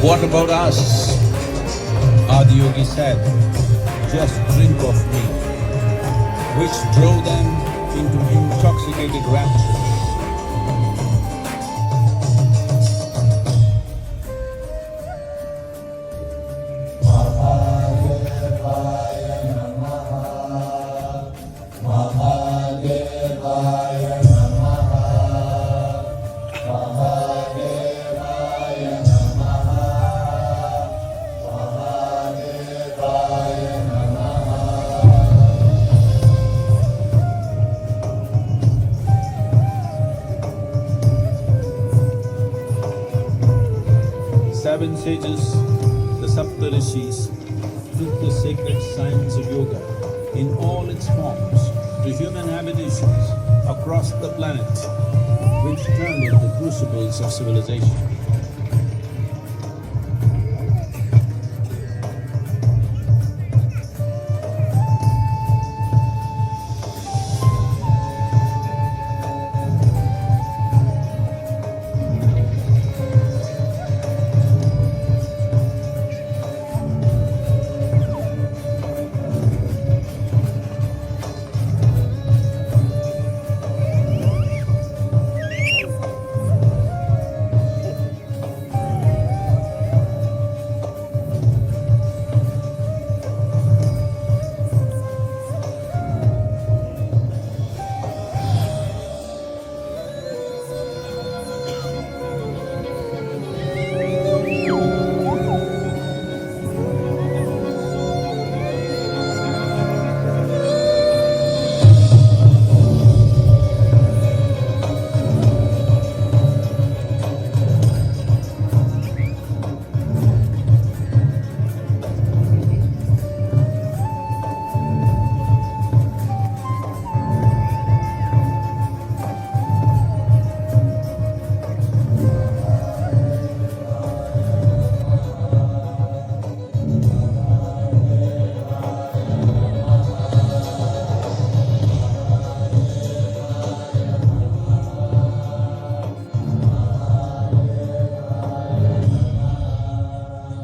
What about us? Adiyogi said, just drink of me, which drove them into intoxicated rapture. Seven sages, the Saptarishis, took the sacred science of yoga in all its forms to human habitations across the planet, which turned into crucibles of civilization.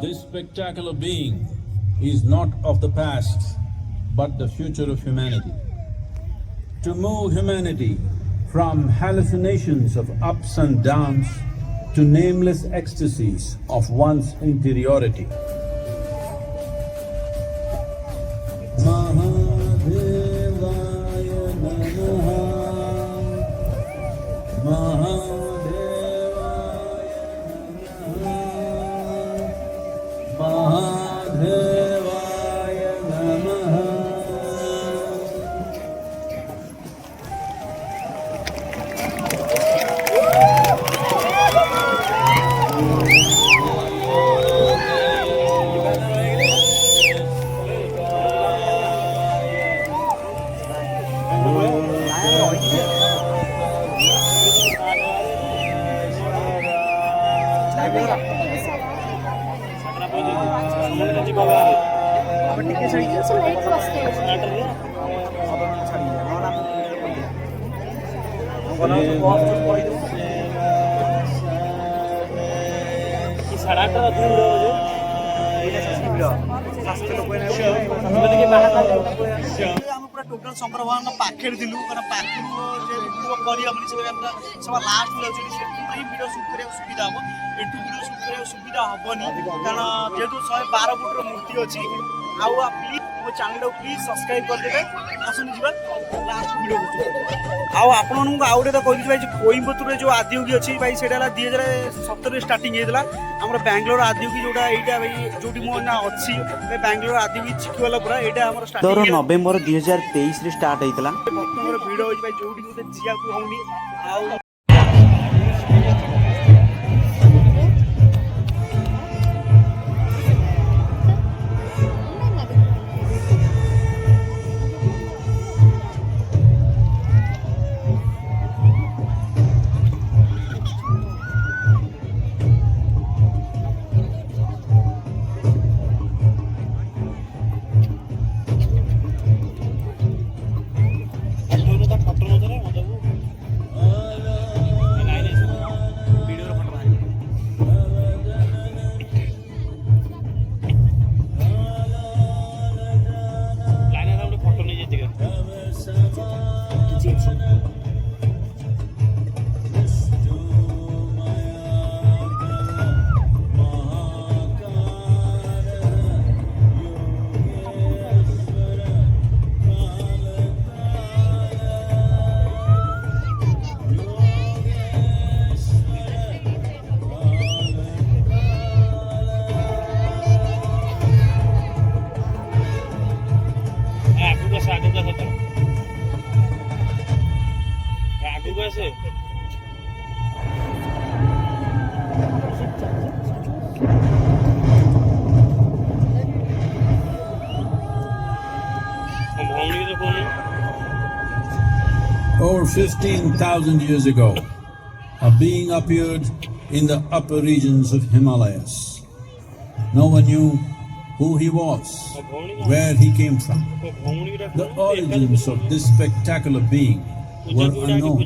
This spectacular being is not of the past, but the future of humanity. To move humanity from hallucinations of ups and downs to nameless ecstasies of one's interiority. Total संप्रभान पाखे दिलु कारण पाखे जे video करी हमनी से हमरा सब लास्ट में अछि से ही वीडियो शूट करे सुविधा हो एटू वीडियो शूट करे सुविधा होबनी कारण जेतु 112 फुट रो मूर्ति अछि आउ आप प्लीज मो चैनल को प्लीज सब्सक्राइब कर देबे आसुनी जीवन लास्ट वीडियो आउ आपन को आउडे तो कहि भाई कोइंबतूर रे जो आदियोगी अछि भाई सेडाला 2017 रे स्टार्टिंग हेतला हमर बैंगलोर आदियोगी जोडा एटा भाई जोटी मो ना अछि बैंगलोर आदियोगी चिक्कबल्लापुर एटा हमर स्टार्टिंग 17 नवंबर 2023 रे स्टार्ट हेतला भक्तଙ୍କର ଭିଡ଼ ହୋଇ ଭାଇ ଯୋଉଠି ମୋତେ ଯିବାକୁ ହଉନି ଆଉ 15,000 years ago, a being appeared in the upper regions of Himalayas. No one knew who he was, where he came from. The origins of this spectacular being were unknown.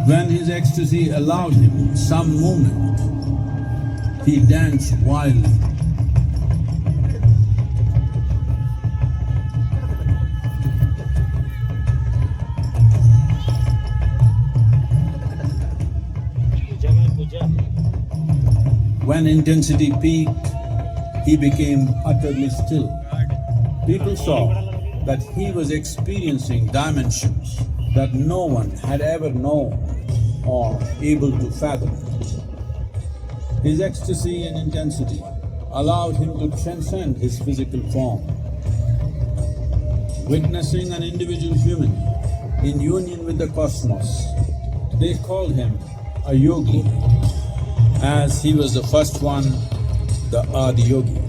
When his ecstasy allowed him some movement, he danced wildly. When intensity peaked, he became utterly still. People saw that he was experiencing dimensions that no one had ever known or able to fathom. His ecstasy and intensity allowed him to transcend his physical form. Witnessing an individual human in union with the cosmos, they called him a yogi, as he was the first one, the Adiyogi.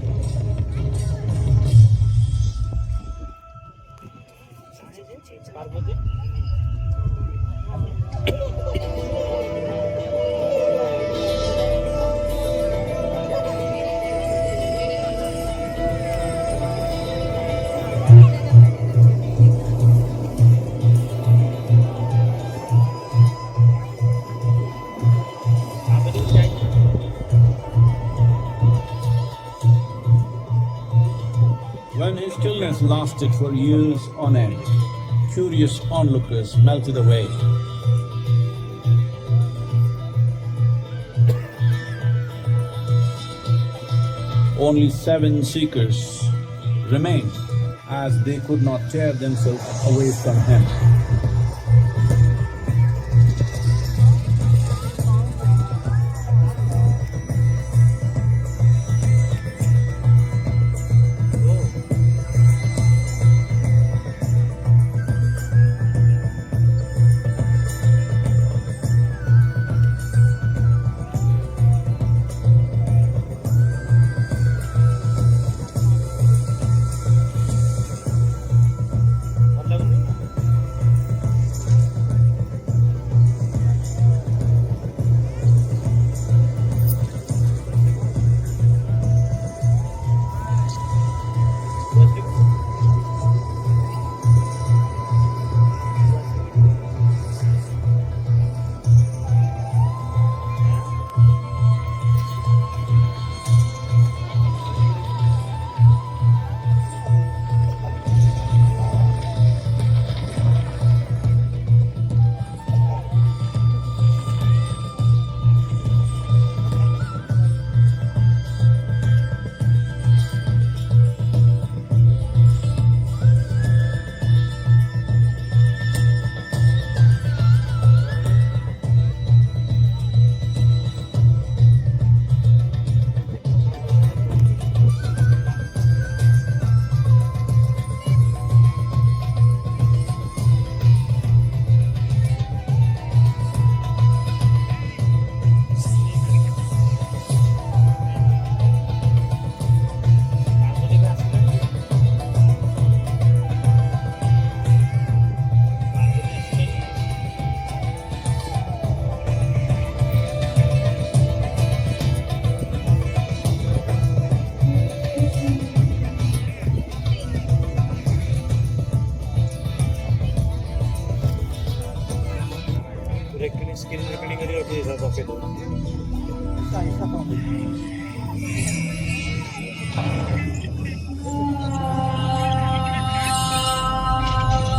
When his stillness lasted for years on end, curious onlookers melted away. Only 7 seekers remained, as they could not tear themselves away from him.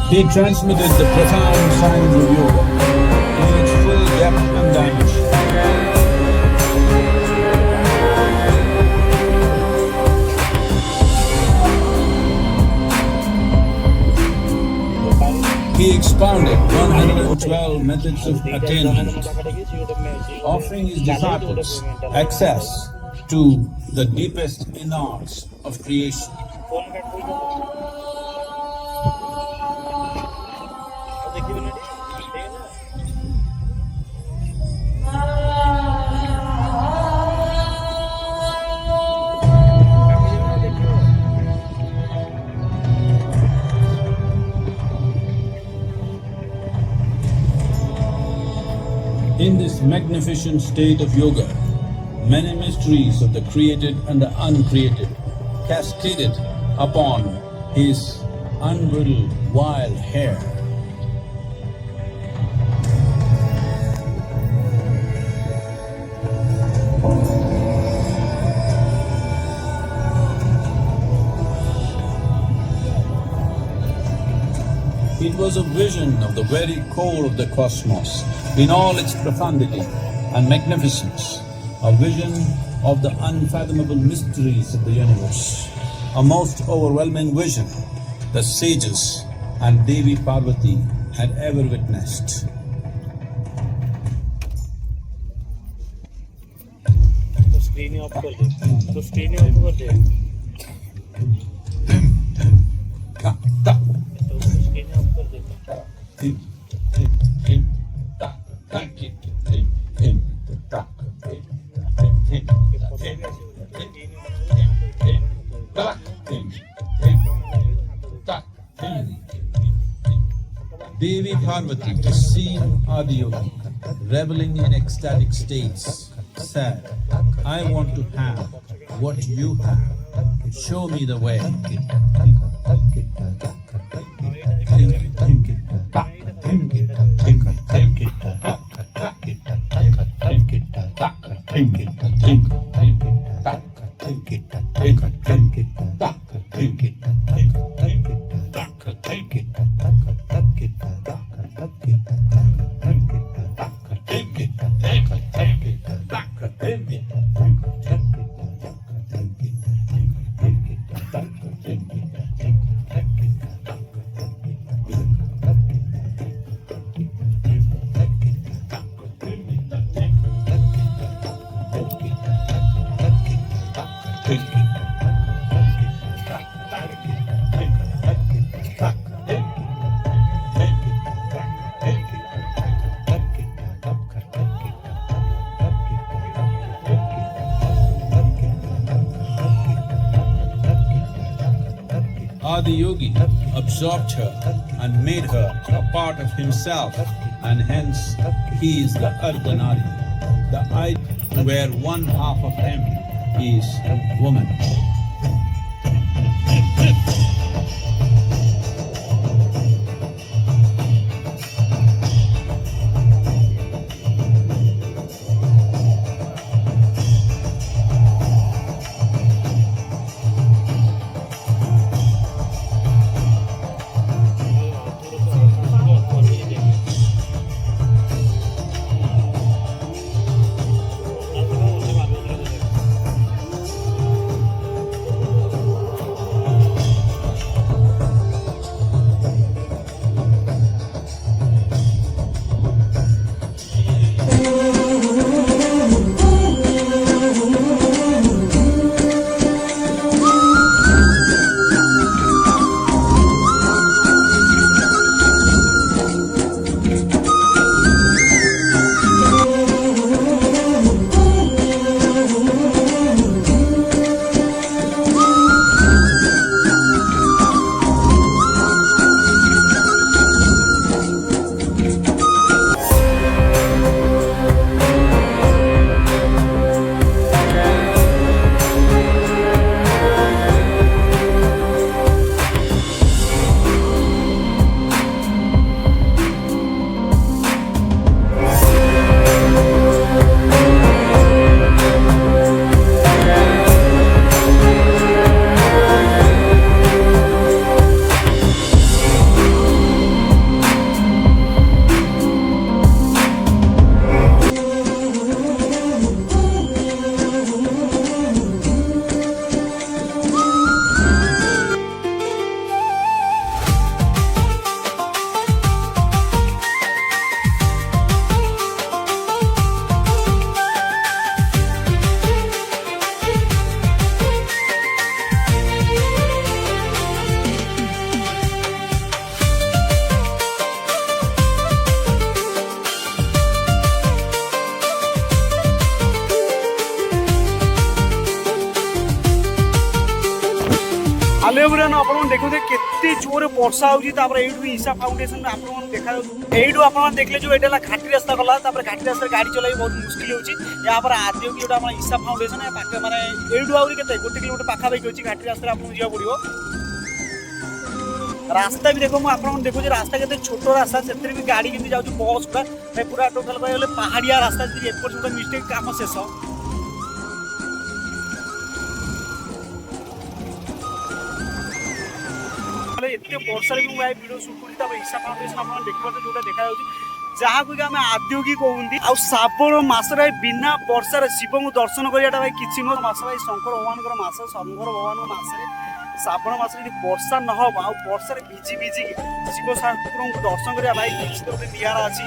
He transmitted the profound science of yoga in its full depth and dimension. He expounded 112 methods of attainment, offering his disciples access to the deepest innards of creation. In this magnificent state of yoga, many mysteries of the created and the uncreated cascaded upon his unbridled wild hair. It was a vision of the very core of the cosmos in all its profundity and magnificence, a vision of the unfathomable mysteries of the universe, a most overwhelming vision the sages and Devi Parvati had ever witnessed. तो screen of कर दे तो screen of कर दे तो screen of कर दे Devi Parvati, seeing Adiyogi reveling in ecstatic states, said, I want to have what you have. Show me the way. Adiyogi absorbed her and made her a part of himself, and hence he is the Ardhanari, the ideal where one half of him is woman. Everyone आपण देखुथे केते जोरे वर्षा होउची तापर एइटु Isha foundation में आपण देखा एइटु आपण देखले जो एटाला घाटी रास्ता गला तापर घाटी रास्ता गाड़ी चलाई बहुत मुश्किल होउची या पर आदियोगी जोटा आपण ईशा फाउंडेशन है पाके माने एइटु आउरी केते 1 किलोमीटर पाखा बाई होउची घाटी रास्ता आपण जिया पड़ियो रास्ता भी देखो आपण देखो जे रास्ता केते छोटो रास्ता सेतिर भी गाड़ी केते जाउची बस का पूरा टोटल कहले पहाड़िया रास्ता जे एक परसेंट मिस्टेक काम शेष एते वर्षा भी मुझे वीडियो शूट करी ईशा फाउंडेशन आप देखिए जो देखा जहाँ को आम आदियोगी कहते आ श्रावण मसरे बिना वर्षार शिव को दर्शन कराटा भाई किसी नुह मस भाई शंकर भगवान मस शंकर भगवान मसरे श्रावण मस वर्षा न हो वर्षा भिजी भिजी शिव ठाकुर को दर्शन करा भाई किसी तो गोटे निरा अच्छी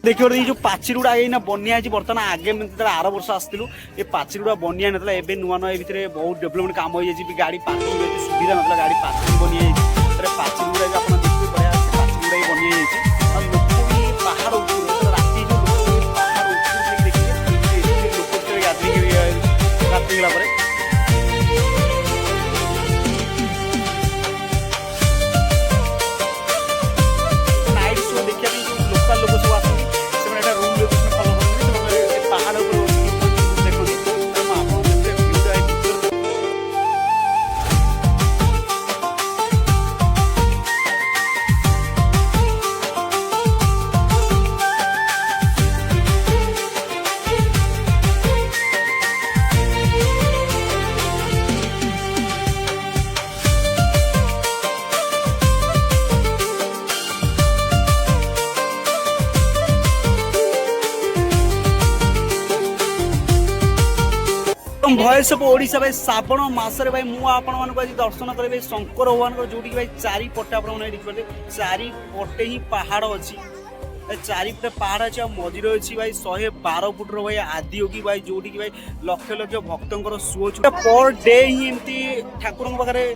देखिए जो पाचिर गुड़ा ये बनिया बर्तमान आगे आर वर्ष आसलु ये पाचिर गुड़ा बनिया ना ए नुआ नुआ ये बहुत डेवलपमेंट काम हो गाड़ी पार्किंग सुविधा ना गाड़ी पार्किंग बनिया पाचिर गुड़ा भी आप देखिए बढ़िया पाचिर गुड़ा भी बनिया लोक भी पहाड़ राति पहाड़ देखिए लोक गाधे राति नाइट शो देखिए लोकल लोक सब आस भयस ओडिशा भाई श्रावण मसरे भाई मुझे आज दर्शन करें शंकर भगवान जो भाई चारिपटे आप देखिए चारिपटे ही पहाड़ अच्छी चारिपटे पहाड़ अच्छी मझे अच्छी भाई 112 फुट्र भाई आदियोगी भाई जो भाई लक्ष लक्ष भक्तर सुओ पर डे ही एमती ठाकुर पाखे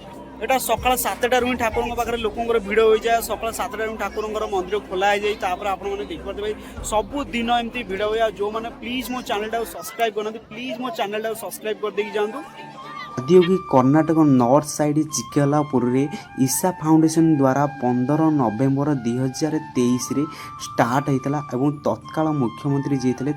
एटा सकाल 7टार ही ठाकुर पाखे लोकर भिड़ हो जाए सकाल 7टार ठाकुर मंदिर खोला है आपने देखिए भाई सबुदिन एमती भिड़ हुए जो मैंने प्लीज मो चैनल सब्सक्राइब करना प्लीज मो चैनल सब्सक्राइब कर देकी जातु आदियोगी कर्णाटक नॉर्थ साइड चिक्कबल्लापुर रे ईशा फाउंडेशन द्वारा 15 नवेम्बर 2023 रे स्टार्ट होता और तत्काल मुख्यमंत्री जी थे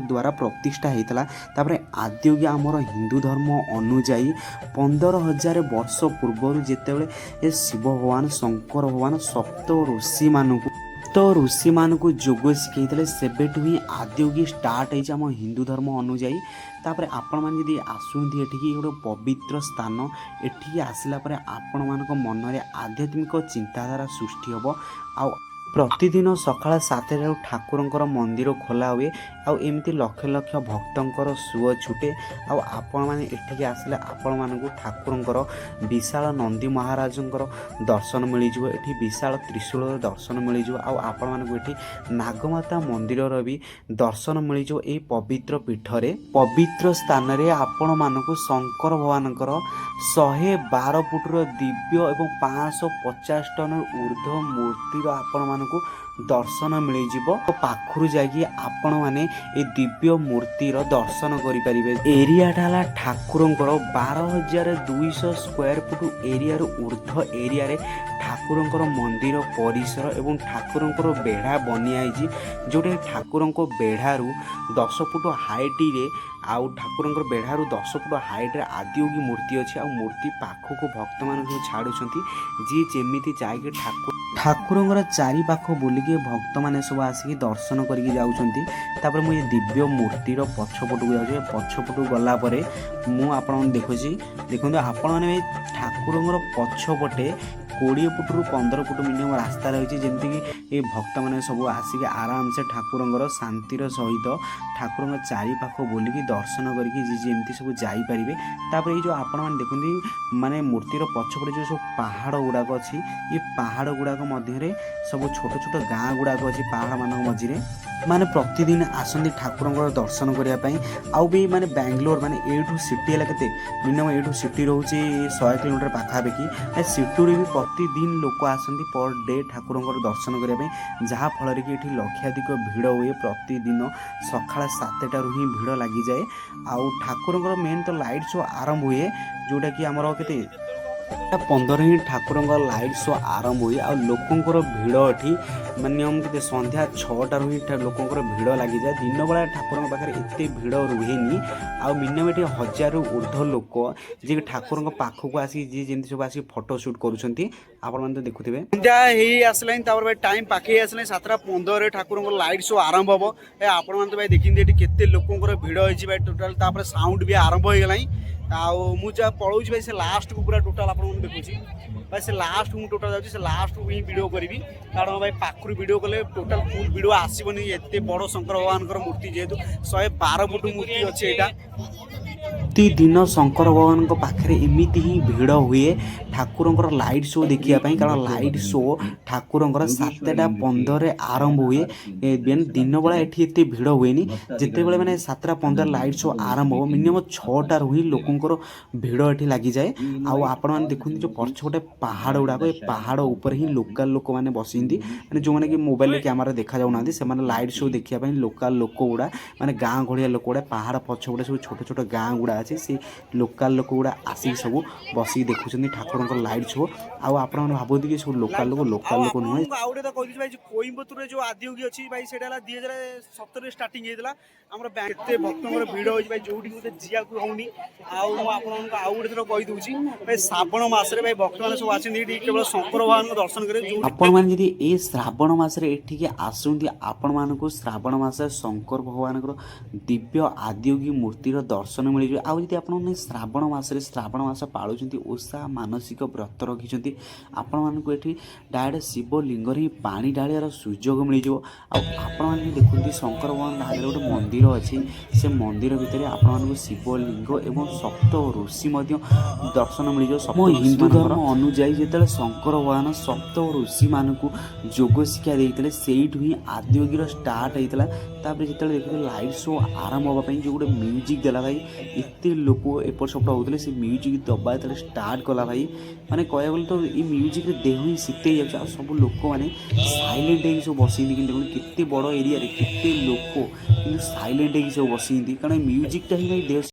द्वारा प्रतिष्ठा होता तापर आदियोगी आमर हिंदू धर्म अनुजाई 15,000 वर्ष पूर्व जिते शिव भगवान शंकर भगवान सप्त ऋषि मानक जोग शिखई सेबेठू ही आदियोगी स्टार्ट होती आम हिंदू धर्म अनुजाई तापर आपण मैंने जब आसुँच एठिकी गोटे पवित्र स्थान एठिकी आसला परे आपण मानक मन में आध्यात्मिक चिंताधारा सृष्टि हम आ प्रतिदिन सकाळ 7 ठाकुरंकर मंदिर खोला हुए आमती लक्ष लक्ष भक्तंकर सुओ छुटे आपण मैंने एठिकी आसले आपण मानक ठाकुरंकर विशाल नंदी महाराजंकर दर्शन मिलଯିव एठी विशाल त्रिशूल दर्शन मिलଯିव आपण मानक एठी नागमाता मंदिर भी दर्शन मिलଯିव ए पवित्र पीठरे पवित्र स्थान रे आपण मानक शंकर भगवानकर 112 फुट्र दिव्य और 550 टन ऊर्ध्व मूर्तिर आपण को दर्शन मिल पाखु जाकि आपण मैंने ए दिव्य मूर्तिर दर्शन करें एरिया टा ठाकुरंकर 12,200 स्क्वायर फुट एरिया ऊर्ध्व एरिया ठाकुरंकर मंदिर परिसर एवं ठाकुरंकर बेढ़ा बनिया जोटे ठाकुरंक बेढ़ारू 10 फुट हाइट रे आउ ठाकुरंकर बेढ़ारू 10 फुट हाइट रे आदियोगी मूर्ति अच्छी आ मूर्ति पाखक भक्त मान छाड़ुंट जी जमी जाए ठाकुर ଠାକୁରଙ୍କର ଚାରି ପାଖ ବୁଲିକି ଭକ୍ତମାନେ ସବୁ ଆସିକି ଦର୍ଶନ କରିକି ଯାଉଛନ୍ତି। ତାପରେ ମୁଁ ଏ ଦିବ୍ୟ ମୂର୍ତ୍ତିର ପଛପଟକୁ ଯାଉଛି। ଏ ପଛପଟକୁ ଗଲା ପରେ ମୁଁ ଆପଣଙ୍କୁ ଦେଖୁଛି, ଦେଖନ୍ତୁ ଆପଣମାନେ ଏ ଠାକୁରଙ୍କର ପଛପଟେ 20 ଫୁଟରୁ 15 ଫୁଟ ମିନିମମ୍ ରାସ୍ତା ରହିଛି, ଯେମିତିକି ଏ ଭକ୍ତମାନେ ସବୁ ଆସିକି ଆରାମସେ ଠାକୁରଙ୍କର ଶାନ୍ତିର ସହିତ ଠାକୁରଙ୍କ ଚାରି ପାଖ ବୁଲିକି ଦର୍ଶନ କରିକି ଯେମିତି ସବୁ ଯାଇପାରିବେ। ତାପରେ ଏଇ ଯେଉଁ ଆପଣମାନେ ଦେଖନ୍ତି ମାନେ ମୂର୍ତ୍ତିର ପଛପଟେ ଯେଉଁ ସବୁ ପାହାଡ଼ ଗୁଡ଼ାକ ଅଛି, ଏ ପାହାଡ଼ ଗୁଡ଼ାକ ମଧ୍ୟରେ ସବୁ ଛୋଟ ଛୋଟ ଗାଁ ଗୁଡ଼ାକ ଅଛି ପାହାଡ଼ମାନଙ୍କ ମଝିରେ। ମାନେ ପ୍ରତିଦିନ ଆସନ୍ତି ଠାକୁରଙ୍କର ଦର୍ଶନ କରିବା ପାଇଁ। ଆଉ ବି ମାନେ ବାଙ୍ଗାଲୋର ମାନେ ଏଇଠୁ ସିଟି ହେଲା କେତେ ମିନିମମ୍, ଏଇଠୁ ସିଟି ରହୁଛି 100 କିଲୋମିଟର ପାଖାପାଖି। ସିଟିରୁ ବି ପ୍ରତିଦିନ ଲୋକ ଆସନ୍ତି ପର ଡେ ଠାକୁରଙ୍କର ଦର୍ଶନ କରିବା ପାଇଁ, ଯାହାଫଳରେ କି ଏଠି ଲକ୍ଷାଧିକ ଭିଡ଼ ହୁଏ। ପ୍ରତିଦିନ ସକାଳ 7ଟାରୁ ହିଁ ଭିଡ଼ ଲାଗିଯାଏ। ଆଉ ଠାକୁରଙ୍କର ମେନ୍ ତ ଲାଇଟ୍ ଶୋ ଆରମ୍ଭ ହୁଏ, ଯେଉଁଟାକି ଆମର କେତେ 15 ହିଁ ଠାକୁରଙ୍କ ଲାଇଟ୍ ଶୋ ଆରମ୍ଭ ହୁଏ। ଆଉ ଲୋକଙ୍କର ଭିଡ଼ ଏଠି ମିନିମମ୍ କେତେ ସନ୍ଧ୍ୟା 6ଟାରୁ ହିଁ ଲୋକଙ୍କର ଭିଡ଼ ଲାଗିଯାଏ। ଦିନବେଳା ଠାକୁରଙ୍କ ପାଖରେ ଏତେ ଭିଡ଼ ରୁହେନି। ଆଉ ମିନିମମ୍ ଏଠି 1000ରୁ ଉର୍ଦ୍ଧ୍ୱ ଲୋକ ଯିଏକି ଠାକୁରଙ୍କ ପାଖକୁ ଆସିକି ଯିଏ ଯେମିତି ସବୁ ଆସିକି ଫଟୋ ସୁଟ୍ କରୁଛନ୍ତି, ଆପଣମାନେ ତ ଦେଖୁଥିବେ। ସନ୍ଧ୍ୟା ହେଇ ଆସିଲାଣି, ତାପରେ ଭାଇ ଟାଇମ୍ ପାଖେଇ ଆସିଲାଣି 7:15ରେ ଠାକୁରଙ୍କର ଲାଇଟ୍ ଶୋ ଆରମ୍ଭ ହେବ। ଆପଣମାନେ ତ ଭାଇ ଦେଖିଛନ୍ତି ଏଠି କେତେ ଲୋକଙ୍କର ଭିଡ଼ ହେଇଛି ଭାଇ ଟୋଟାଲ୍। ତାପରେ ସାଉଣ୍ଡ ବି ଆରମ୍ଭ ହେଇଗଲାଣି। ଆଉ ମୁଁ ଯାହା ପଳଉଛି ଭାଇ ସେ ଲାଷ୍ଟକୁ ପୁରା ଟୋଟାଲ୍ ଆପଣଙ୍କୁ ଦେଖୁଛି ଭାଇ, ସେ ଲାଷ୍ଟକୁ ମୁଁ ଟୋଟାଲ୍ ଯାଉଛି, ସେ ଲାଷ୍ଟକୁ ହିଁ ଭିଡ଼ିଓ କରିବି। କାରଣ ଭାଇ ପାଖରୁ ଭିଡ଼ିଓ କଲେ ଟୋଟାଲ୍ ଫୁଲ୍ ଭିଡ଼ିଓ ଆସିବନି। ଏତେ ବଡ଼ ଶଙ୍କର ଭଗବାନଙ୍କର ମୂର୍ତ୍ତି, ଯେହେତୁ 112 ଫୁଟ ମୂର୍ତ୍ତି ଅଛି ଏଇଟା। ପ୍ରତିଦିନ ଶଙ୍କର ଭଗବାନଙ୍କ ପାଖରେ ଏମିତି ହିଁ ଭିଡ଼ ହୁଏ ଠାକୁରଙ୍କର ଲାଇଟ୍ ଶୋ ଦେଖିବା ପାଇଁ। କାରଣ ଲାଇଟ୍ ଶୋ ଠାକୁରଙ୍କର 7:15ରେ ଆରମ୍ଭ ହୁଏ। ଦିନବେଳା ଏଠି ଏତେ ଭିଡ଼ ହୁଏନି। ଯେତେବେଳେ ମାନେ 7:15 ଲାଇଟ୍ ଶୋ ଆରମ୍ଭ ହେବ, ମିନିମମ୍ 6ଟାରୁ ହିଁ ଲୋକଙ୍କର ଭିଡ଼ ଏଠି ଲାଗିଯାଏ। ଆଉ ଆପଣମାନେ ଦେଖନ୍ତି ଯେଉଁ ପଛପଟେ ପାହାଡ଼ ଗୁଡ଼ାକ, ଏ ପାହାଡ଼ ଉପରେ ହିଁ ଲୋକାଲ ଲୋକମାନେ ବସିଛନ୍ତି। ମାନେ ଯେଉଁମାନେ କି ମୋବାଇଲରେ କ୍ୟାମେରା ଦେଖାଯାଉନାହାନ୍ତି, ସେମାନେ ଲାଇଟ୍ ଶୋ ଦେଖିବା ପାଇଁ ଲୋକାଲ ଲୋକ ଗୁଡ଼ା, ମାନେ ଗାଁ ଗହଳିଆ ଲୋକ ଗୁଡ଼ା, ପାହାଡ଼ ପଛପଟେ ସବୁ ଛୋଟ ଛୋଟ ଗାଁ ଗୁଡ଼ା ଅଛି, ସେ ଲୋକାଲ ଲୋକ ଗୁଡ଼ା ଆସିକି ସବୁ ବସିକି ଦେଖୁଛନ୍ତି ଠାକୁରଙ୍କର ଲାଇଟ୍ ଶୋ। ଆଉ ଆପଣମାନେ ଭାବନ୍ତି କି ସବୁ ଲୋକାଲ ଲୋକ ନୁହେଁ। ଆଉ ଗୋଟେ ତ କହିଛି ଭାଇ, କୋଇମ୍ବତୁରରେ ଯେଉଁ ଆଦିୟୋଗୀ ଅଛି ଭାଇ, ସେଇଟା ହେଲା 2017ରେ ଷ୍ଟାର୍ଟିଂ ହେଇଥିଲା। ଆମର ଏତେ ଭକ୍ତଙ୍କର ଭିଡ଼ ହେଉଛି ଭାଇ, ଯୋଉଠି ଗୋଟେ ଯିବାକୁ ହଉନି। ଆଉ ମୁଁ ଆପଣମାନଙ୍କୁ ଆଉ ଗୋଟେ ଥର କହିଦେଉଛି ଭାଇ, ଶ୍ରାବଣ ମାସରେ ଭାଇ ଭକ୍ତମାନେ ସବୁ ଆସନ୍ତି ଏଠି କେବଳ ଶଙ୍କର ଭଗବାନଙ୍କୁ ଦର୍ଶନ କରିବେ। ଆପଣମାନେ ଯଦି ଏ ଶ୍ରାବଣ ମାସରେ ଏଠିକି ଆସନ୍ତି, ଆପଣମାନଙ୍କୁ ଶ୍ରାବଣ ମାସରେ ଶଙ୍କର ଭଗବାନଙ୍କର ଦିବ୍ୟ ଆଦିୟୋଗୀ ମୂର୍ତ୍ତିର ଦର୍ଶନ ମିଳିଯିବ। ଆଉ ଯଦି ଆପଣମାନେ ଶ୍ରାବଣ ମାସ ପାଳୁଛନ୍ତି, ଓଷା ମାନସିକ ବ୍ରତ ରଖିଛନ୍ତି, ଆପଣମାନଙ୍କୁ ଏଠି ଡାଇରେକ୍ଟ ଶିବଲିଙ୍ଗରେ ହିଁ ପାଣି ଢାଳିବାର ସୁଯୋଗ ମିଳିଯିବ। ଆଉ ଆପଣମାନେ ଦେଖନ୍ତି ଶଙ୍କର ଭଗବାନଙ୍କ ଆଗରେ ଗୋଟେ ମନ୍ଦିର ଅଛି, ସେ ମନ୍ଦିର ଭିତରେ ଆପଣମାନଙ୍କୁ ଶିବଲିଙ୍ଗ ଏବଂ ସପ୍ତ ଋଷି ମଧ୍ୟ ଦର୍ଶନ ମିଳିଯିବ। ଆମ ହିନ୍ଦୁ ଧର୍ମ ଅନୁଯାୟୀ ଯେତେବେଳେ ଶଙ୍କର ଭଗବାନ ସପ୍ତ ଋଷିମାନଙ୍କୁ ଯୋଗ ଶିକ୍ଷା ଦେଇଥିଲେ, ସେଇଠୁ ହିଁ ଆଦିୟୋଗୀର ଷ୍ଟାର୍ଟ ହେଇଥିଲା। ତାପରେ ଯେତେବେଳେ ଦେଖିଥିଲେ ଲାଇଟ୍ ଶୋ ଆରମ୍ଭ ହେବା ପାଇଁ ଯେଉଁ ଗୋଟେ ମ୍ୟୁଜିକ୍ ଦେଲା ଭାଇ, ଏତେ ଲୋକ ଏପଟ ସେପଟ ହେଉଥିଲେ, ସେ ମ୍ୟୁଜିକ୍ ଦେବା ଯେତେବେଳେ ଷ୍ଟାର୍ଟ କଲା ଭାଇ, ମାନେ କହିବାକୁ ଗଲେ ତ ଏଇ ମ୍ୟୁଜିକ୍ରେ ଦେହ ହିଁ ଶୀତେଇ ଯାଉଛି। ଆଉ ସବୁ ଲୋକମାନେ ସାଇଲେଣ୍ଟ ହେଇକି ସବୁ ବସିଛନ୍ତି। କିନ୍ତୁ ଦେଖନ୍ତୁ କେତେ ବଡ଼ ଏରିଆରେ କେତେ ଲୋକ, କିନ୍ତୁ ସାଇଲେଣ୍ଟ ହେଇକି ସବୁ ବସିଛନ୍ତି, କାରଣ ମ୍ୟୁଜିକ୍ଟା ହିଁ ଭାଇ ଦେହ